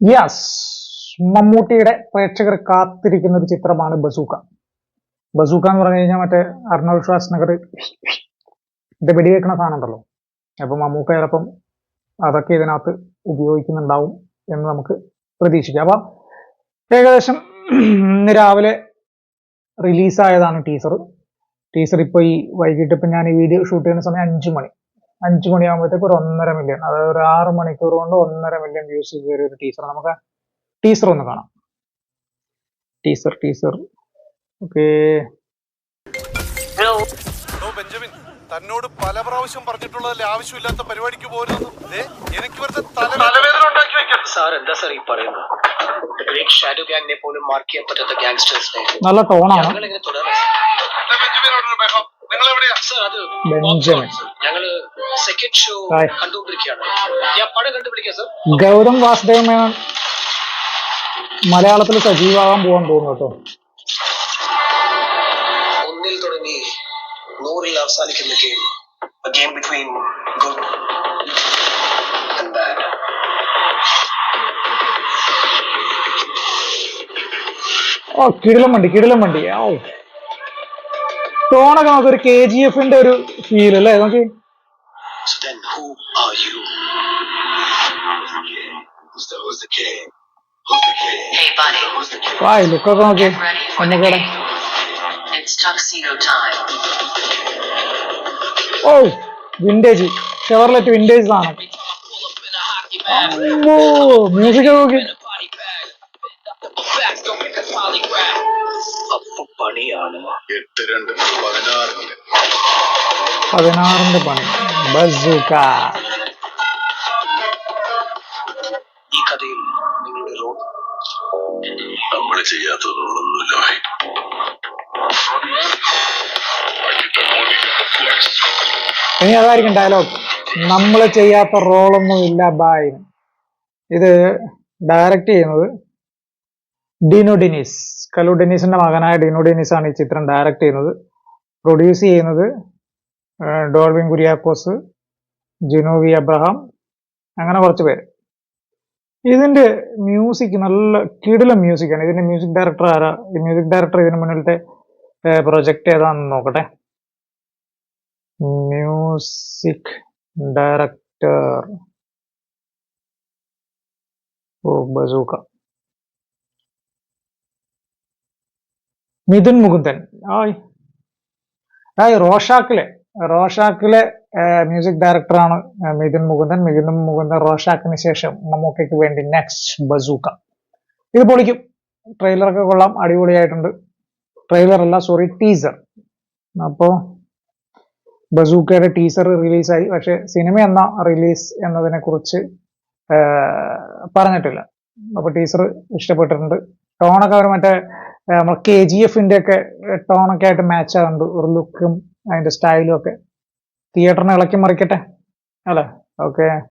Yes, മമ്മൂട്ടിയുടെ പ്രേക്ഷകർ കാത്തിരിക്കുന്ന ഒരു ചിത്രമാണ് ബസൂക്ക. ബസൂക്ക എന്ന് പറഞ്ഞു കഴിഞ്ഞാൽ മറ്റേ അർണോൾഡ് ഷ്വാസ്നഗർ ഇത് വെടിവെക്കണ സാധനം ഉണ്ടല്ലോ. അപ്പൊ മമ്മൂക്ക ചിലപ്പം അതൊക്കെ ഇതിനകത്ത് ഉപയോഗിക്കുന്നുണ്ടാവും എന്ന് നമുക്ക് പ്രതീക്ഷിക്കാം. അപ്പൊ ഏകദേശം ഇന്ന് രാവിലെ റിലീസായതാണ് ടീസർ ഇപ്പൊ ഈ വൈകിട്ട് ഇപ്പൊ ഞാൻ ഈ വീഡിയോ ഷൂട്ട് ചെയ്യുന്ന സമയം 5 മണിയാകുമ്പോഴത്തേക്ക് ഒരു 1.5 മില്യൺ, അതായത് ഒരു 6 മണിക്കൂർ കൊണ്ട് 1.5 മില്യൺ വ്യൂസ് കയറിയ ഒരു ടീസർ. നമുക്ക് ടീസർ ഒന്ന് കാണാം. Teaser okay. ബെഞ്ചമിൻ, തന്നോട് പല പ്രാവശ്യം പറഞ്ഞിട്ടുള്ളതല്ലേ ആവശ്യമില്ലാത്ത പരിപാടിക്ക് പോരുന്നു. എനിക്ക് തലവേദന ഉണ്ടാക്കി വെക്കാം. സാർ എന്താ സാർ ഈ പറയുന്നത്? ഗ്രേറ്റ് ഷാഡോ ഗ്യാങ്ങിനെ പോലും മാർക്ക് ചെയ്യാൻ പറ്റാത്ത ഗ്യാങ്സ്റ്റേഴ്സിനെ നല്ല ടോണാണ്. ഞങ്ങളിങ്ങനെ തുടരാം. നിങ്ങൾ എവിടെയാ സാർ? അത് ബെഞ്ചമിൻ ഞങ്ങള് സെക്കൻഡ് ഷോ കണ്ടുകൊണ്ടിരിക്കുകയാണ്. ഞാൻ പടം കണ്ടുപിടിക്കാം സാർ. ഗൗതം വാസുദേവ മേനോൻ മലയാളത്തിൽ സജീവമാകാൻ പോകാൻ തോന്നുന്നു കേട്ടോ. ഒന്നിൽ തുടങ്ങി 100-ൽ അവസാനിക്കുന്ന game between good and bad. ഓ, കിടിലം വണ്ടി. ഓ, ടോണൊക്കെ നമുക്കൊരു KGF-ന്റെ ഒരു ഫീൽ അല്ലേ നോക്കി. So then who are you? Who's the king? Hey buddy. വായ് ലുക്കൊക്കെ നോക്കി. Get ready for the ഒന്നുകൂടെ. game. It's tuxedo time. ഓ, വിന്റേജ് ഷെവർലെറ്റ് വിന്റേജ് സാധനം. മ്യൂസിക് നോക്കി. അപ്പൊ പണിയാണ്. 16 പണി. ബസൂക്ക. ഈ കഥയിൽ നിങ്ങളുടെ റോൾ നമ്മൾ ചെയ്യാത്ത റോളൊന്നുമില്ല. ഇനി അതായിരിക്കും ഡയലോഗ്. നമ്മൾ ചെയ്യാത്ത റോളൊന്നും ഇല്ല ബായ്. ഇത് ഡയറക്റ്റ് ചെയ്യുന്നത് ഡിനോ ഡെനീസ്, കലു ഡെനീസിന്റെ മകനായ ഡിനോ ഡെനീസ് ആണ് ഈ ചിത്രം ഡയറക്റ്റ് ചെയ്യുന്നത്. പ്രൊഡ്യൂസ് ചെയ്യുന്നത് ഡോൾവിൻ കുര്യാക്കോസ്, ജിനോവി അബ്രഹാം, അങ്ങനെ കുറച്ച് പേര്. ഇതിന്റെ മ്യൂസിക് നല്ല കിടിലം മ്യൂസിക്കാണ്. ഇതിന്റെ മ്യൂസിക് ഡയറക്ടർ ആരാ? ഈ മ്യൂസിക് ഡയറക്ടർ ഇതിന് മുന്നിലത്തെ പ്രൊജക്ട് ഏതാണെന്ന് നോക്കട്ടെ. Music director Bazooka Mithun Mukundan. റോഷാക്കിലെ മ്യൂസിക് ഡയറക്ടറാണ് മിഥുൻ മുകുന്ദൻ. റോഷാക്കിന് ശേഷം മമ്മൂക്കയ്ക്ക് വേണ്ടി നെക്സ്റ്റ് ബസൂക്ക. ഇത് പൊളിക്കും. ട്രെയിലറൊക്കെ കൊള്ളാം, അടിപൊളിയായിട്ടുണ്ട്. ടീസർ. അപ്പോ ബസൂക്കയുടെ ടീസർ റിലീസായി. പക്ഷെ സിനിമ എന്ന റിലീസ് എന്നതിനെ കുറിച്ച് പറഞ്ഞിട്ടില്ല. അപ്പൊ ടീസർ ഇഷ്ടപ്പെട്ടിട്ടുണ്ട്. ടോണൊക്കെ അവർ മറ്റേ നമ്മൾ KGF-ന്റെ ഒക്കെ ടോണൊക്കെ ആയിട്ട് മാച്ച് ആകുന്നുണ്ട്. ഒരു ലുക്കും അതിന്റെ സ്റ്റൈലും ഒക്കെ. തിയേറ്ററിനെ ഇളക്കി മറിക്കട്ടെ അല്ലെ? ഓക്കെ.